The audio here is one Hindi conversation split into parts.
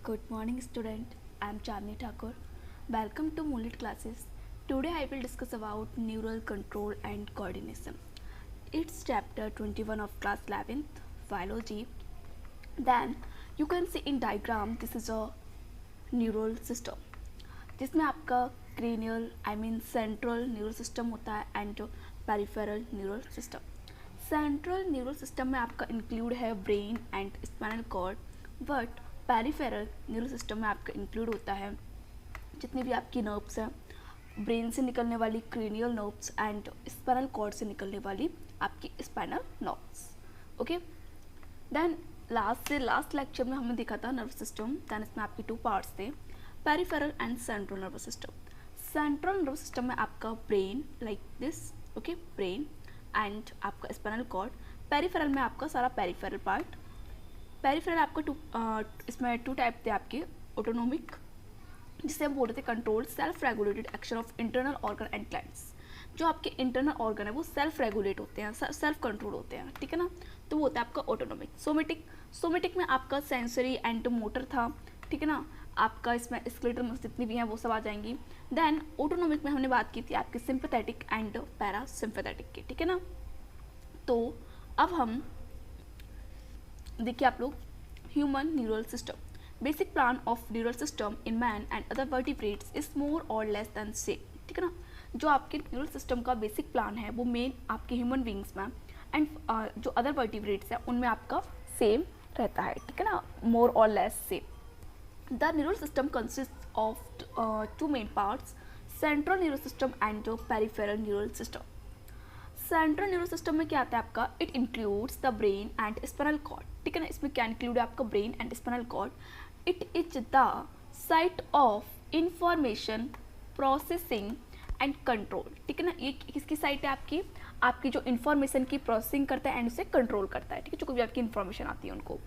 Good morning student, I am Chandni Thakur. Welcome to Moonlit classes. Today I will discuss about neural control and coordination. It's chapter 21 of class 11th biology. Then you can see in diagram this is a neural system जिसमें आपका cranial central neural system होता है and peripheral neural system. Central neural system में आपका include है brain and spinal cord, but peripheral neural system में आपका इंक्लूड होता है जितनी भी आपकी नर्व्स हैं, ब्रेन से निकलने वाली cranial nerves and spinal cord से निकलने वाली आपकी spinal nerves. Okay, then last lecture में हमने देखा था नर्व सिस्टम. देन इसमें आपके टू पार्ट्स थे, peripheral and central nervous system. Central nervous system में आपका brain like this, okay, brain and आपका स्पाइनल कॉर्ड. पेरीफेरल में आपका सारा पेरीफेरल पार्ट. पेरीफेरल आपका इसमें टू टाइप थे आपके, ऑटोनोमिक जिसे हम बोलते थे control self regulated action of internal organ and glands. जो आपके इंटरनल ऑर्गन है वो सेल्फ रेगुलेट होते हैं, सेल्फ कंट्रोल होते हैं, ठीक है ना. तो वो होता है आपका ऑटोनोमिक. सोमेटिक में आपका सेंसरी एंड मोटर था, ठीक है ना. आपका इसमें स्केलेटल मसल्स जितनी भी हैं वो सब आ जाएंगी. देन ऑटोनोमिक में हमने बात की थी आपकी सिंपैथेटिक एंड पैरासिम्पैथेटिक की, ठीक है ना. तो अब हम देखिए आप लोग, human neural system. Basic plan of neural system in man and other vertebrates is more or less than same, ठीक है ना. जो आपके न्यूरल सिस्टम का बेसिक प्लान है वो मेन आपके ह्यूमन बींग्स में एंड जो अदर वर्टिब्रेट्स हैं उनमें आपका सेम रहता है, ठीक है ना, more or less same. The neural system consist of two main parts, central neural system and peripheral neural system. Central neural system में क्या आता है आपका, it includes the brain and spinal cord, ठीक है ना. इसमें क्या इंक्लूड है आपका, brain and spinal cord. It is the site of information processing and control, ठीक है ना. ये किसकी साइट है आपकी जो इन्फॉर्मेशन की प्रोसेसिंग करता है एंड उसे कंट्रोल करता है, ठीक है, जो भी आपकी इन्फॉर्मेशन आती है उनको.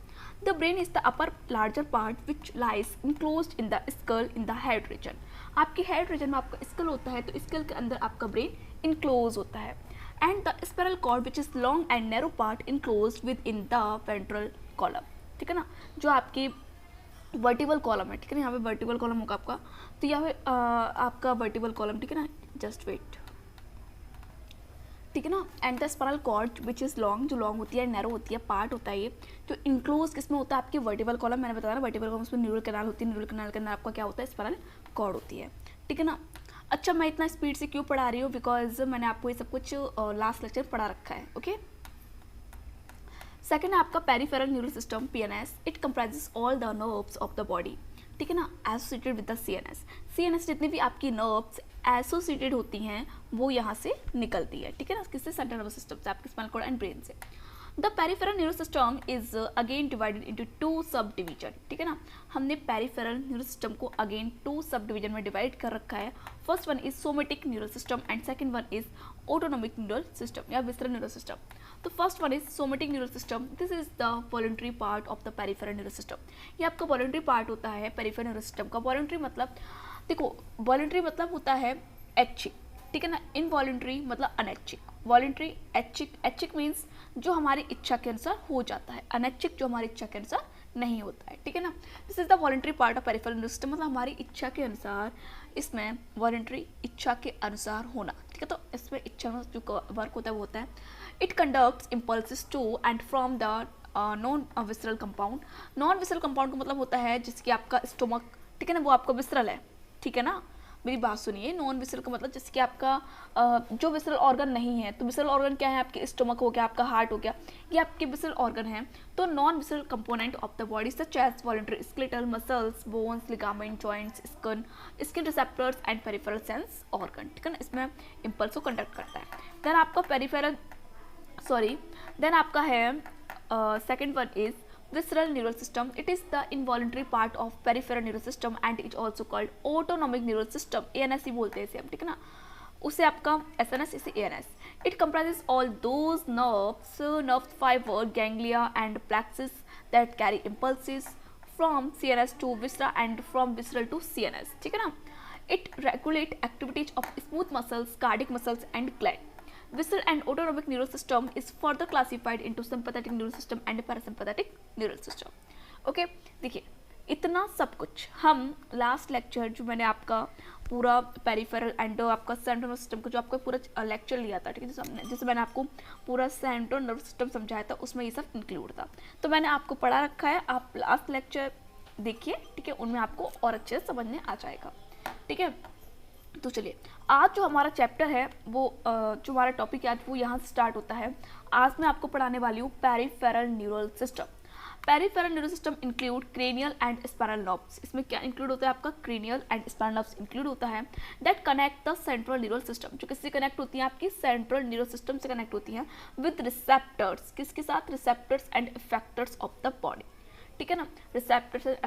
The brain is the upper larger part which lies enclosed in the skull in the head region. आपकी हेड रीजन में आपका स्कल होता है, तो स्कल के अंदर आपका ब्रेन इनक्लोज होता है. And the spinal cord which is long and narrow part enclosed within the ventral column, ठीक है ना. जो आपकी वर्टिबल कॉलम है, ठीक है ना, यहाँ पे वर्टिबल कॉलम होगा आपका, तो यहाँ पे आपका वर्टिबल कॉलम, ठीक है ना, जस्ट वेट, ठीक है ना. And the spinal cord which is long, जो लॉन्ग होती है, नैरो होती है, पार्ट होता है ये, जो इंक्लोज किसमें होता है आपकी वर्टिबल कॉलम. मैंने बताया ना वर्टिबल कॉलम उसमें न्यूरल कैनाल होती है, न्यूरल कैनाल के अंदर आपका क्या होता है, स्पाइनल कॉर्ड होती है, ठीक है ना. अच्छा, मैं इतना स्पीड से क्यों पढ़ा रही हूँ, बिकॉज मैंने आपको ये सब कुछ लास्ट लेक्चर पढ़ा रखा है. ओके, सेकंड है आपका peripheral neural system, PNS. It comprises all the nerves of the body, ठीक है ना, associated with the CNS. CNS जितनी भी आपकी नर्व्स एसोसिएटेड होती हैं वो यहाँ से निकलती है, ठीक है ना, किससे, सेंट्रल नर्वस सिस्टम से, आपके स्पाइनल कॉर्ड एंड ब्रेन से. The peripheral neural system is again divided into two sub division, ठीक है ना. हमने पेरिफेरल न्यूरल सिस्टम को अगेन टू सब डिवीजन में डिवाइड कर रखा है. First one is somatic neural system and second one is autonomic neural system या विसरल न्यूरल सिस्टम. तो first one is somatic neural system. This is the voluntary part of the peripheral neural system. ये आपका वॉलंटरी पार्ट होता है पेरिफेरल न्यूरल सिस्टम का. वॉलंटरी मतलब, देखो, वॉलंटरी मतलब होता है ऐच्छिक, ठीक है ना. इनवॉलंटरी मतलब अनैच्छिक. वॉलंटरी ऐच्छिक, ऐच्छिक मीन्स जो हमारी इच्छा के अनुसार हो जाता है, अनैच्छिक जो हमारी इच्छा के अनुसार नहीं होता है, ठीक है ना. This is the voluntary part of peripheral neural system, मतलब हमारी इच्छा के अनुसार, इसमें वॉलंटरी इच्छा के अनुसार होना, ठीक है. तो इसमें इच्छा में जो वर्क होता है वो होता है. It conducts impulses to and from the non visceral compound. Non visceral compound का मतलब होता है जिसकी आपका स्टोमक, ठीक है ना, वो आपका विसरल है, ठीक है ना. मेरी बात सुनिए, नॉन विसरल का मतलब जैसे कि आपका जो विसरल ऑर्गन नहीं है, तो विसरल ऑर्गन क्या है, आपके स्टोमक हो गया, आपका हार्ट हो गया, ये आपके विसरल ऑर्गन है. तो non visceral component of the body such as voluntary skeletal muscles, bones, ligament, joints, skin receptors and peripheral sense organ, ठीक है ना, इसमें इम्पल्स को कंडक्ट करता है. देन आपका देन आपका है second one is visceral neural system. It is the involuntary part of peripheral neural system and it is also called autonomic neural system. ANS ही बोलते हैं इसे हम, ठीक है ना. उसे आपका SNS, इसे ANS. It comprises all those nerves, nerve fiber, ganglia and plexus that carry impulses from CNS to viscera and from visceral to CNS, ठीक है ना. It regulate activities of smooth muscles, cardiac muscles and gland. Visceral and autonomic neural system is further classified into sympathetic neural system and parasympathetic neural system. Okay, देखिए इतना सब कुछ हम लास्ट लेक्चर जो मैंने आपका पूरा पेरिफेरल एंड आपका सेंट्रल नर्वस सिस्टम का जो आपका पूरा लेक्चर लिया था, ठीक है, जैसे मैंने आपको पूरा सेंट्रल नर्वस सिस्टम समझाया था, उसमें ये सब इंक्लूड था। तो मैंने आपको पढ़ा रखा है, आप लास्ट लेक्चर देखिए, ठीक है, उनमें आपको और अच्छे से समझने आ जाएगा, ठीक है। तो चलिए, आज जो हमारा चैप्टर है वो जो हमारा टॉपिक है आज वो यहाँ से स्टार्ट होता है। आज मैं आपको पढ़ाने वाली हूँ peripheral neural system. Peripheral neural system include cranial and spinal nerves. इसमें क्या इंक्लूड होता है? आपका cranial and spinal nerves include होता है। That connect the central neural system, जो किससे कनेक्ट होती है? आपकी सेंट्रल न्यूरल सिस्टम से कनेक्ट होती है विद रिसेप्टर्स। किसके साथ? Receptors and effectors of the body, ठीक है ना। रिसेप्टर्स एंड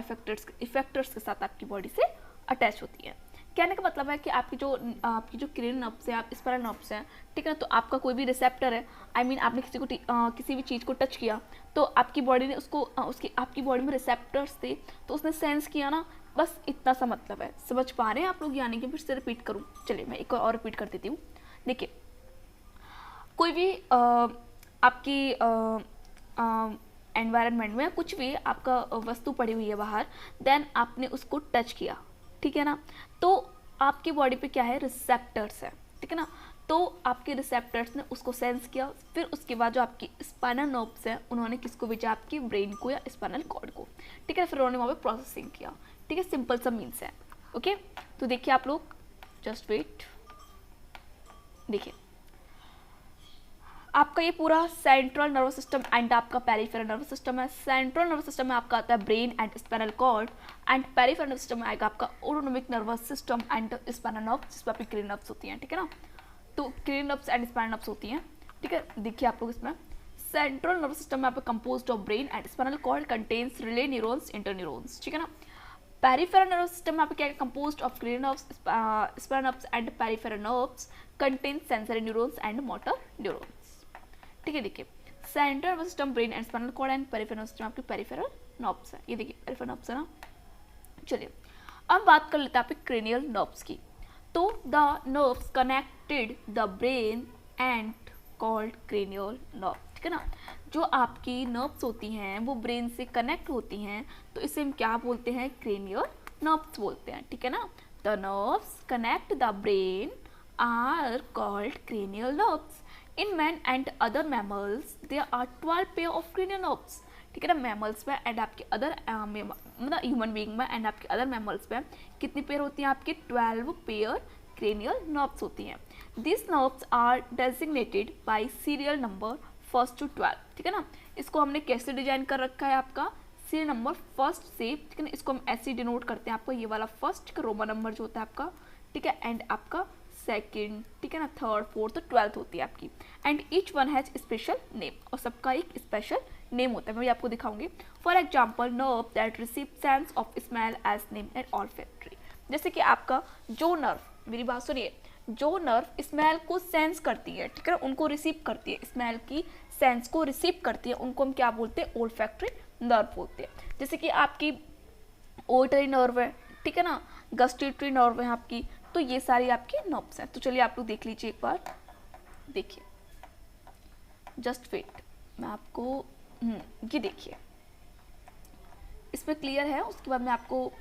इफेक्टर्स के साथ आपकी बॉडी से अटैच होती है। कहने का मतलब है कि आपकी जो क्रेनियल नर्व्स है, आप स्पाइनल नर्व्स हैं, ठीक है ना, तो आपका कोई भी रिसेप्टर है, आई मीन आपने किसी भी चीज़ को टच किया तो आपकी बॉडी ने उसको आपकी बॉडी में रिसेप्टर्स थे तो उसने सेंस किया ना, बस इतना सा मतलब है। समझ पा रहे हैं आप लोग? यानी कि फिर से रिपीट करूँ, चलिए मैं एक और रिपीट कर देती हूँ। देखिए, कोई भी आपकी एनवायरनमेंट में कुछ भी आपका वस्तु पड़ी हुई है बाहर, देन आपने उसको टच किया, ठीक है ना, तो आपकी बॉडी पे क्या है? रिसेप्टर्स है, ठीक है ना। तो आपके रिसेप्टर्स ने उसको सेंस किया, फिर उसके बाद जो आपकी स्पाइनल नर्व्स है उन्होंने किसको भेजा? आपकी ब्रेन को या स्पाइनल कॉर्ड को, ठीक है। फिर उन्होंने वहाँ पे प्रोसेसिंग किया, ठीक है। सिंपल सा मीन्स है, ओके। तो देखिए आप लोग, जस्ट वेट, देखिए आपका ये पूरा सेंट्रल नर्वस सिस्टम एंड आपका पेरिफेरल नर्वस सिस्टम है। सेंट्रल नर्वस सिस्टम में आपका आता है brain and spinal cord, and peripheral nervous system में आएगा आपका autonomic nervous system and spinal nerve, जिसमें आपकी क्रेनियल नर्व्स होती हैं, ठीक है ना। तो cranial nerves and spinal nerves होती हैं, ठीक है। देखिए आप लोग, इसमें सेंट्रल नर्वस सिस्टम में आपका composed of brain and spinal cord contains relay neurons, interneurons, ठीक है ना। पेरिफेरल नर्वस सिस्टम में आपका क्या है? Composed of cranial nerves, spinal nerves and peripheral nerves contains sensory neurons and motor neurons, ठीक है। देखिए, central nervous system, brain and spinal cord and peripheral nervous system आपकी पेरिफेरल नर्व्स है। ये देखिए पेरिफेरल नर्व्स है ना। चलिए अब बात कर लेते हैं आपके क्रेनियल नर्व्स की। तो the nerves connected the brain and called cranial nerve, ठीक है ना। जो आपकी नर्व्स होती हैं वो ब्रेन से कनेक्ट होती हैं, तो इसे हम क्या बोलते हैं? क्रेनियल नर्व्स बोलते हैं, ठीक है ना। The nerves connect the brain are called cranial nerves. In men and other mammals, there are 12 pair of cranial nerves, ठीक है ना। मैमल्स में एंड आपके अदर मतलब ह्यूमन बीइंग में एंड आपके अदर मैमल्स में कितनी पेयर होती हैं? आपकी 12 पेयर क्रेनियल नर्व्स होती हैं। This nerves are designated by serial number 1 to 12, ठीक है ना। इसको हमने कैसे डिजाइन कर रखा है? आपका सीरियल नंबर 1 से, ठीक है ना, इसको हम ऐसे डिनोट करते हैं। आपको ये वाला फर्स्ट रोमन नंबर जो होता है आपका, ठीक है, एंड आपका सेकेंड, ठीक है ना, थर्ड, फोर्थ, तो 12th होती है आपकी। And each one has special name, और सबका एक स्पेशल नेम होता है, मैं भी आपको दिखाऊंगी। For example, nerve that receive sense of smell as name and olfactory. जैसे कि आपका जो नर्व, मेरी बात सुनिए, जो नर्व स्मेल को सेंस करती है, ठीक है, उनको रिसीव करती है, स्मेल की सेंस को रिसीव करती है, उनको हम क्या बोलते हैं? ओल्फैक्टरी नर्व बोलते हैं। जैसे कि आपकी ओटरी नर्व है, ठीक है ना, गस्टेटरी नर्व है आपकी, तो ये सारी आपकी नर्व्स हैं। तो चलिए आप लोग देख लीजिए एक बार, देखिए, जस्ट वेट, मैं आपको ये देखिए, इसमें क्लियर है। उसके बाद मैं आपको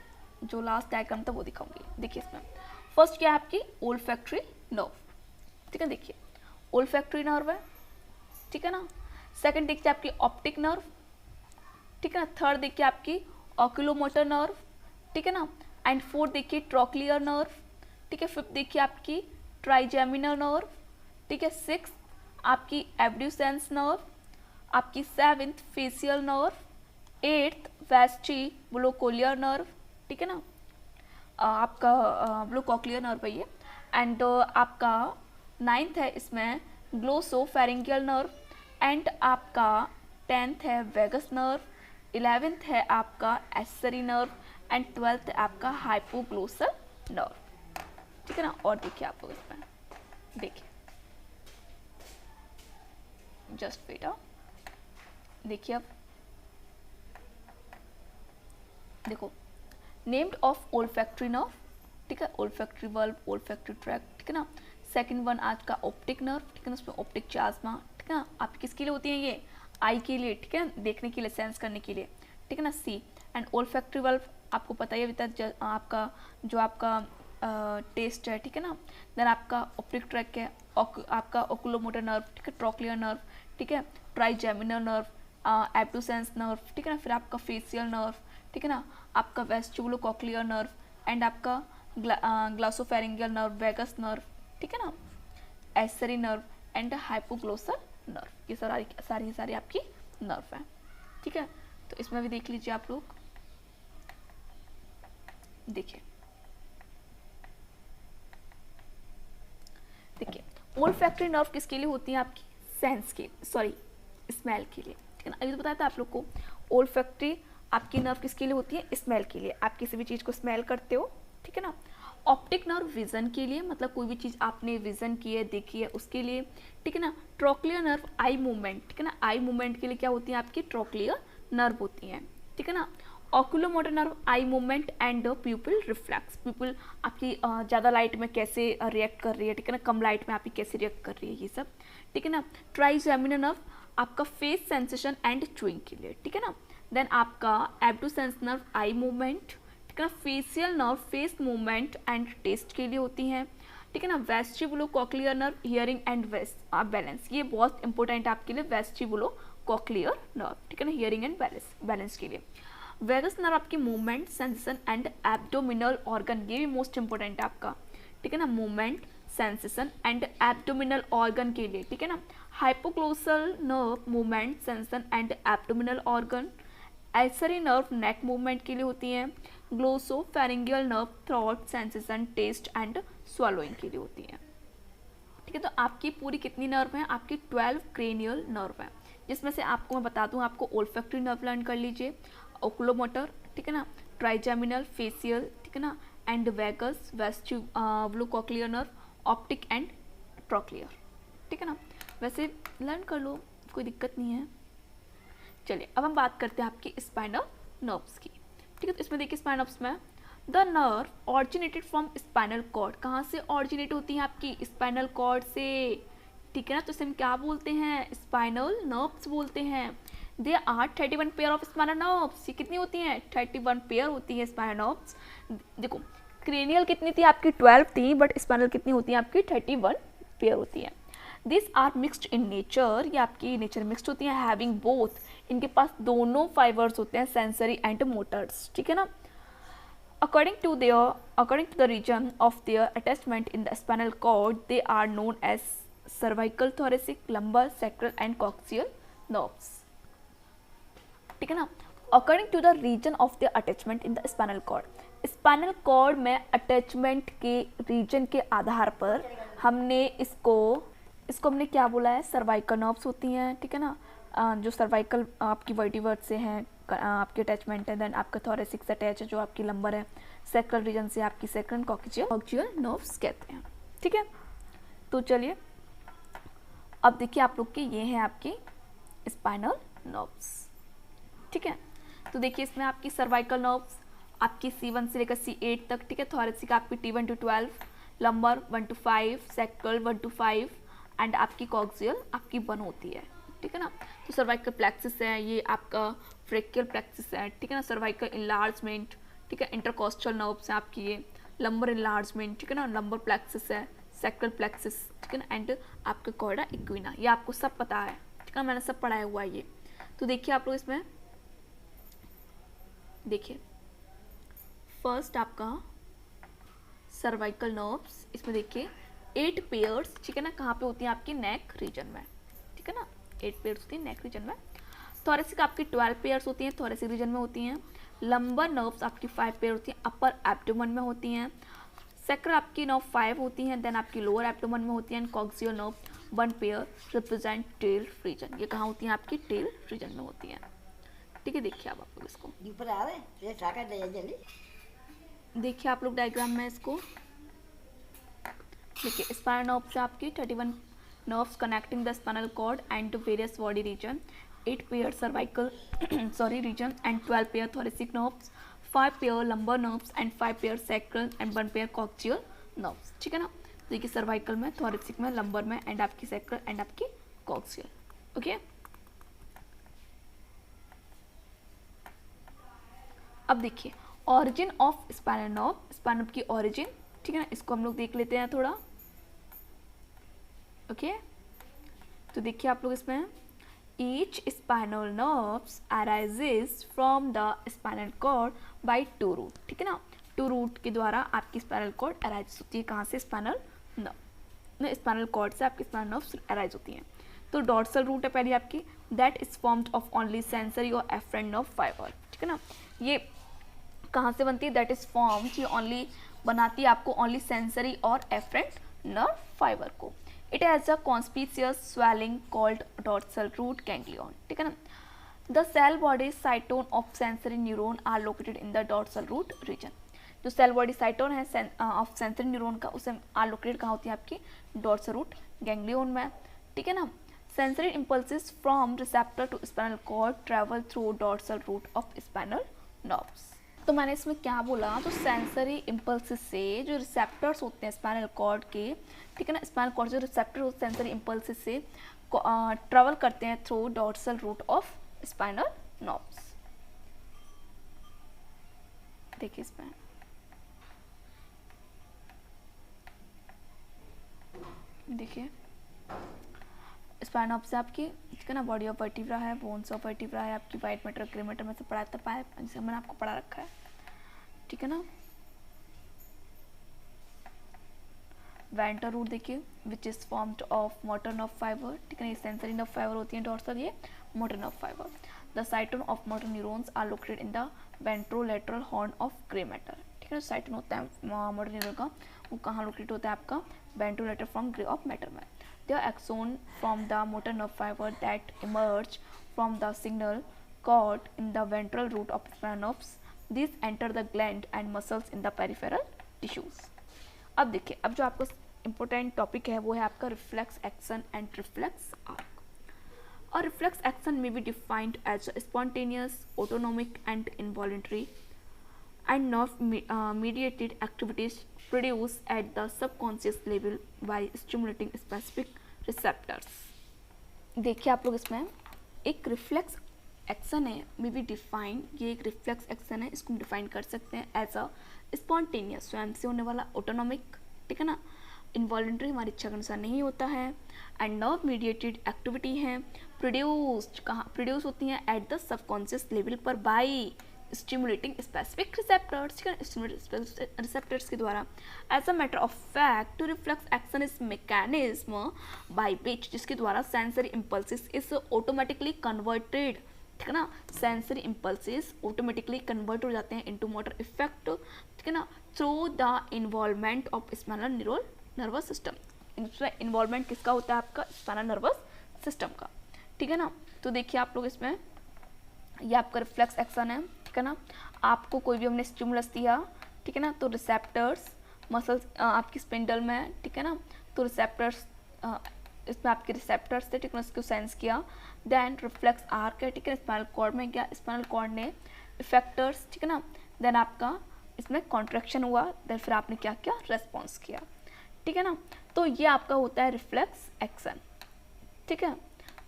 जो लास्ट डायग्राम था वो दिखाऊंगी। देखिए इसमें फर्स्ट क्या है? आपकी ओल्फैक्टरी नर्व, ठीक है, देखिए ओल्फैक्टरी नर्व है, ठीक है ना। सेकंड देखिए आपकी ऑप्टिक नर्व, ठीक है ना। थर्ड देखिए आपकी ऑक्यूलोमोटर नर्व, ठीक है ना। एंड फोर्थ देखिए ट्रोक्लियर नर्व, ठीक है। फिफ्थ देखिए आपकी ट्राइजेमिनल नर्व, ठीक है। सिक्स आपकी एब्ड्यूसेंस नर्व, आपकी seventh facial nerve, eighth vestibulocochlear nerve, ठीक है ना, आपका ब्लोकोक्लियर नर्व है ये। एंड आपका नाइन्थ है इसमें ग्लोसोफेरिंगियल नर्व, एंड आपका 10th है वेगस नर्व, 11th है आपका एसेरी नर्व, एंड 12th है आपका हाइपोग्लोसल नर्व, ठीक है ना। और देखिए आप लोग इसमें देखिए, जस्ट वेट, देखिए अब देखो, नेम्ड ऑफ ओल्फैक्टरी नर्व, ठीक है, ओल्फैक्टरी बल्ब, ओल्फैक्टरी ट्रैक्ट, ठीक है ना। सेकंड वन आज का ऑप्टिक नर्व, ठीक है ना, उसमें ऑप्टिक चाज्मा, ठीक है ना। आप किसके लिए होती है? ये आई के लिए, ठीक है, देखने के लिए, सेंस करने के लिए, ठीक है ना। सी एंड ओल्फैक्टरी बल्ब आपको पता ही है अभी तक आपका जो आपका टेस्ट है, ठीक है ना। देन आपका ऑप्टिक ट्रैक है, आपका ओकुलोमोटर नर्व, ठीक है, ट्रोक्लियर नर्व, ठीक है, ट्राइजेमिनल नर्व, एब्डुसेंस नर्व, ठीक है ना, फिर आपका फेसियल नर्व, ठीक है ना, आपका वेस्टिबुलो कॉक्लियर नर्व एंड आपका ग्लासोफेरिंगियल नर्व, वेगस नर्व, ठीक है ना, एसरी नर्व एंड हाइपोग्लोसल नर्व, ये सारी आपकी नर्व है, ठीक है। तो इसमें भी देख लीजिए आप लोग, देखिए ओल्फैक्टरी नर्व किसके लिए होती है आपकी, सेंस के, सॉरी स्मेल के लिए, ठीक है ना। अभी तो बताया था आप लोग को ओल्फैक्टरी आपकी नर्व किसके लिए होती है, स्मेल के लिए, आप किसी भी चीज़ को स्मेल करते हो, ठीक है ना। ऑप्टिक नर्व विजन के लिए, मतलब कोई भी चीज़ आपने विजन की है, देखी है, उसके लिए, ठीक है ना। ट्रोक्लियर नर्व आई मूवमेंट, ठीक है ना, आई मूवमेंट के लिए क्या होती है आपकी ट्रोक्लियर नर्व होती है, ठीक है ना। Oculomotor nerve eye movement and प्यूपिल reflex, प्यूपिल आपकी ज़्यादा लाइट में कैसे रिएक्ट कर रही है, ठीक है ना, कम लाइट में आपकी कैसे रिएक्ट कर रही है, ये सब, ठीक है ना। ट्राइजेमिनल नर्व आपका फेस सेंसेशन एंड च्यूइंग के लिए, ठीक है ना। देन आपका एब्डुसेंस नर्व आई मूवमेंट, ठीक है ना। Facial nerve face movement and taste के लिए होती हैं, ठीक है ना। Vestibulocochlear nerve hearing and balance, ये बहुत इंपॉर्टेंट है आपके लिए, वेस्टिबुलो कॉक्लियर नर्व, ठीक है ना, हियरिंग एंड बैलेंस के लिए। वेगस नर्व आपकी movement sensation and abdominal organ, ये भी मोस्ट इंपॉर्टेंट है आपका, ठीक है ना, movement sensation and abdominal organ के लिए, ठीक है ना। Hypoglossal nerve movement sensation and abdominal organ. Accessory nerve neck movement के लिए होती है। Glossopharyngeal nerve throat sensation taste and swallowing के लिए होती है, ठीक है। तो आपकी पूरी कितनी नर्व है, आपकी 12 क्रेनियल नर्व है, जिसमें से आपको मैं बता दूं, आपको ओल्फैक्टरी नर्व लर्न कर लीजिए, ओकुलोमोटर, ठीक है ना, ट्राइजेमिनल, फेसियल, ठीक है ना, and vagus, vestibulocochlear nerve, optic and trochlear, ठीक है ना। वैसे लर्न कर लो, कोई दिक्कत नहीं है। चलिए अब हम बात करते हैं आपकी स्पाइनल नर्व्स की, ठीक है। तो इसमें देखिए स्पाइनल नर्व्स में the nerve originated from spinal cord, कहाँ से ऑरिजिनेट होती है आपकी, स्पाइनल कॉर्ड से, ठीक है ना। तो इसे हम क्या बोलते हैं, स्पाइनल नर्व्स बोलते हैं। They are 31 pair of spinal nerves, ये कितनी होती हैं, 31 पेयर होती है स्पाइनल नर्व्स। देखो क्रेनियल कितनी थी आपकी, 12 थी, बट स्पाइनल कितनी होती है आपकी, 31 पेयर होती है। This are mixed in nature, ये आपकी नेचर मिक्सड होती है, हैविंग बोथ, इनके पास दोनों फाइबर्स होते हैं, सेंसरी एंड मोटर्स, ठीक है ना। According to the region of their attachment in the spinal cord, they are known as cervical, thoracic, lumbar, sacral and coccygeal nerves, ठीक है ना। According to the region of their attachment in the spinal cord, spinal cord में अटैचमेंट के रीजन के आधार पर हमने इसको हमने क्या बोला है, सर्वाइकल नर्व्स होती हैं, ठीक है ना, जो सर्वाइकल आपकी वर्टिवर्ट से हैं आपकी अटैचमेंट है। देन आपका थोरेसिक से अटैच है जो आपकी लंबर है, सैक्रल रीजन से आपकी सैक्रल कॉक्सियल नर्व्स कहते हैं, ठीक है। तो चलिए अब देखिए आप लोग के ये हैं आपके स्पाइनल नर्व्स, ठीक है। तो देखिए इसमें आपकी सर्वाइकल नर्व्स आपकी C1 से लेकर C8 तक, ठीक है। थोरेसिक आपकी T1 to 12, lumbar 1 to 5, sacral 1 to 5 and आपकी कॉक्सियल आपकी 1 होती है, ठीक है ना। तो सर्वाइकल प्लेक्सिस है, ये आपका ब्रेकियल प्लेक्सिस है, ठीक है ना। सर्वाइकल इनलार्जमेंट, ठीक है। इंटरकोस्टल नर्व्स हैं आपकी ये, लंबर इनलार्जमेंट, ठीक है ना। लंबर प्लेक्सिस है, सैक्रल प्लेक्सिस, ठीक है ना, एंड आपका कॉर्डा इक्विना, ये आपको सब पता है, ठीक है, मैंने सब पढ़ाया हुआ है ये। तो देखिए आप लोग इसमें देखिए फर्स्ट आपका सर्वाइकल नर्व्स, इसमें देखिए 8 पेयर्स, ठीक है ना, कहाँ पे होती हैं आपकी नेक रीजन में, ठीक है ना, 8 पेयर्स होती हैं नेक रीजन में। थोरेसिक आपकी 12 पेयर्स होती हैं, थोरेसिक रीजन में होती हैं। लंबर नर्व्स आपकी 5 पेयर होती हैं, अपर एब्डोमेन में होती हैं। सैक्रल आपकी नर्व 5 होती हैं, देन आपकी लोअर एब्डोमेन में होती हैं। Coxal nerve 1 pair represent tail region, ये कहाँ होती हैं आपकी टेल रीजन में होती हैं, ठीक है। देखिए आप लोग इसको, देखिए आप लोग डायग्राम में इसको देखिए, स्पाइनल नर्व से आपकी 31 nerves connecting the spinal cord and various body region, 8 pair cervical region and 12 pair thoracic nerves, 5 pair lumbar nerves and 5 pair sacral and 1 pair coccygeal nerves, ठीक है ना। देखिए सर्वाइकल में, थोरेसिक में, लंबर में एंड आपकी सैक्रल एंड आपकी कॉक्सियल, ओके। अब देखिए origin of spinal nerve, spinal की ऑरिजिन, ठीक है ना, इसको हम लोग देख लेते हैं थोड़ा। ओके तो देखिए आप लोग इसमें each spinal nerves arises from the spinal cord by two root, ठीक है ना, टू रूट के द्वारा आपकी स्पाइनल कॉर्ड अराइज होती है। कहाँ से? स्पाइनल नर्व, स्पाइनल कॉर्ड से आपकी स्पाइनल नर्व्स अराइज होती हैं। तो डॉर्सल रूट है पहली आपकी, that is formed of only sensory और एफरेंट नर्व फाइबर, ठीक है ना, ये कहाँ से बनती है? दैट इज फॉर्म्ड, ये ओनली बनाती है आपको ओनली सेंसरी और एफरेंट नर्व फाइबर को। It has a conspicuous swelling called dorsal root ganglion, ठीक है ना। The cell body cyton of sensory neuron are located in the dorsal root region. जो सेल बॉडी साइटोन है ऑफ सेंसरी न्यूरॉन का, उसे आर लोकेटेड कहाँ होती है? आपकी डॉर्सल रूट गैंग्लियन में, ठीक है ना। Sensory impulses from receptor to spinal cord travel through dorsal root of spinal nerves. तो मैंने इसमें क्या बोला? तो सेंसरी इम्पल्सेस से जो रिसेप्टर्स होते हैं स्पाइनल कॉर्ड के, ठीक है ना, स्पाइनल कॉर्ड जो रिसेप्टर होते हैं सेंसरी इम्पल्सेस से ट्रेवल करते हैं through dorsal root of spinal nerves. देखिए इसमें देखिए स्पाइनल नर्व से आपकी, ठीक है ना, बॉडी ऑफ वर्टिब्रा है, बोन्स ऑफ वर्टिब्रा है, आपकी वाइट मैटर ग्रे मैटर में से पढ़ा था पाए, जिसे मैंने आपको पढ़ा रखा है, ठीक है ना। वेंटर रूट देखिए which is formed of motor nerve fibre, ठीक है ना, ये सेंसरी नर्व फाइबर होती है डॉर्सल, ये motor nerve fibre. The cyton of motor neurons are located in the ventrolateral horn of grey matter, ठीक है ना। साइटोन होता है मोटर न्यूरॉन का, वो कहाँ लोकेटेड होता है? आपका वेंट्रोलेटर फ्रॉम ग्रे ऑफ मैटर में। They are axon from the motor nerve fiber that emerge from the signal cord in the ventral root of spinal nerves. These enter the gland and muscles in the peripheral tissues. अब देखिए, अब जो आपका important topic है वो है आपका reflex action and reflex arc. A reflex action may be defined as a spontaneous, autonomic and involuntary and nerve mediated activities produced at the subconscious level by stimulating specific receptors. देखिए आप लोग इसमें एक रिफ्लेक्स एक्शन है, मे बी डिफाइन, ये एक रिफ्लेक्स एक्शन है, इसको हम डिफाइन कर सकते हैं एज अ स्पॉन्टेनियस, स्वयं से होने वाला, ऑटोनॉमिक, ठीक है ना, इनवॉलेंट्री, हमारी इच्छा के अनुसार नहीं होता है, एंड नर्व मीडिएटेड एक्टिविटी है, प्रोड्यूस्ड, कहाँ प्रोड्यूस होती हैं? एट द सबकॉन्शियस लेवल पर बाई स्टिमुलेटिंग स्पेसिफिक रिसेप्टर्स, ठीक है, स्टिमुलेटिंग रिसेप्टर्स के द्वारा। As a matter of fact reflex action is mechanism by which, जिसके द्वारा sensory impulses is automatically converted, ठीक है ना, सेंसरी इम्पल्सिस ऑटोमेटिकली कन्वर्ट हो जाते हैं इनटू मोटर इफेक्ट, ठीक है ना, through the involvement of spinal nervous system. इसमें इन्वॉल्वमेंट किसका होता है? आपका स्पाइनल नर्वस सिस्टम का, ठीक है ना। तो देखिए आप लोग इसमें ये आपका रिफ्लेक्स एक्शन है, ठीक है ना। आपको कोई भी हमने स्टिमुलस दिया, ठीक है ना, तो रिसेप्टर्स मसल्स आपकी स्पिंडल में, ठीक है ना, तो रिसेप्टर्स इसमें आपके रिसेप्टर्स थे, ठीक है, उसको सेंस किया, देन रिफ्लेक्स आर्क है, ठीक है, स्पाइनल कॉर्ड में गया, स्पाइनल कॉर्ड ने इफेक्टर्स, ठीक है ना, देन आपका इसमें कॉन्ट्रैक्शन हुआ, देन फिर आपने क्या किया? रेस्पॉन्स किया, ठीक है ना। तो ये आपका होता है रिफ्लेक्स एक्शन, ठीक है।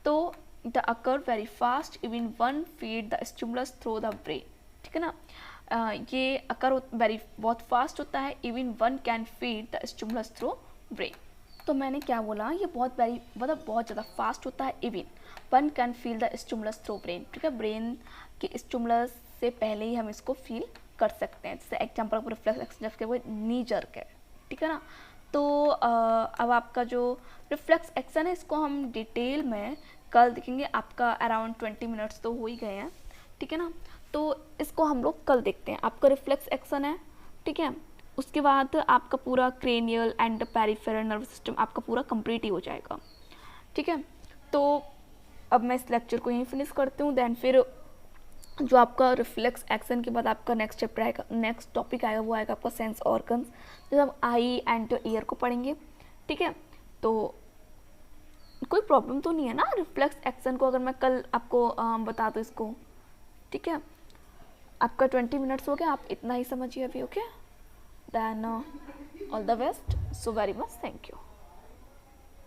तो the occur very fast even one feed the stimulus through the brain, ठीक है ना, ये अकर वेरी बहुत फास्ट होता है, even one can feed the stimulus through brain. तो मैंने क्या बोला? ये बहुत वेरी मतलब बहुत ज़्यादा फास्ट होता है, even one can feel the stimulus through brain, ठीक है, ब्रेन के स्टिमुलस से पहले ही हम इसको फील कर सकते हैं। जैसे एग्जाम्पल ऑफ रिफ्लेक्स एक्शन जबकि वो नी जर्क है, ठीक है ना। तो अब आपका जो रिफ्लेक्स एक्शन है इसको हम डिटेल में कल देखेंगे, आपका अराउंड 20 मिनट्स तो हो ही गए हैं, ठीक है ना। तो इसको हम लोग कल देखते हैं। आपका रिफ्लेक्स एक्शन है, ठीक है, उसके बाद आपका पूरा cranial and peripheral nervous system आपका पूरा कंप्लीट ही हो जाएगा, ठीक है। तो अब मैं इस लेक्चर को यहीं फिनिश करती हूँ, देन फिर जो आपका रिफ्लेक्स एक्शन के बाद आपका नेक्स्ट चैप्टर आएगा, नेक्स्ट टॉपिक आएगा, वो आएगा आपका सेंस ऑर्गन्स, जो हम आई एंड ईयर को पढ़ेंगे, ठीक है। तो कोई प्रॉब्लम तो नहीं है ना रिफ्लेक्स एक्शन को अगर मैं कल आपको बता दूँ इसको, ठीक है। आपका 20 मिनट्स हो गया, आप इतना ही समझिए अभी, okay. Then all the best, so very much, thank you.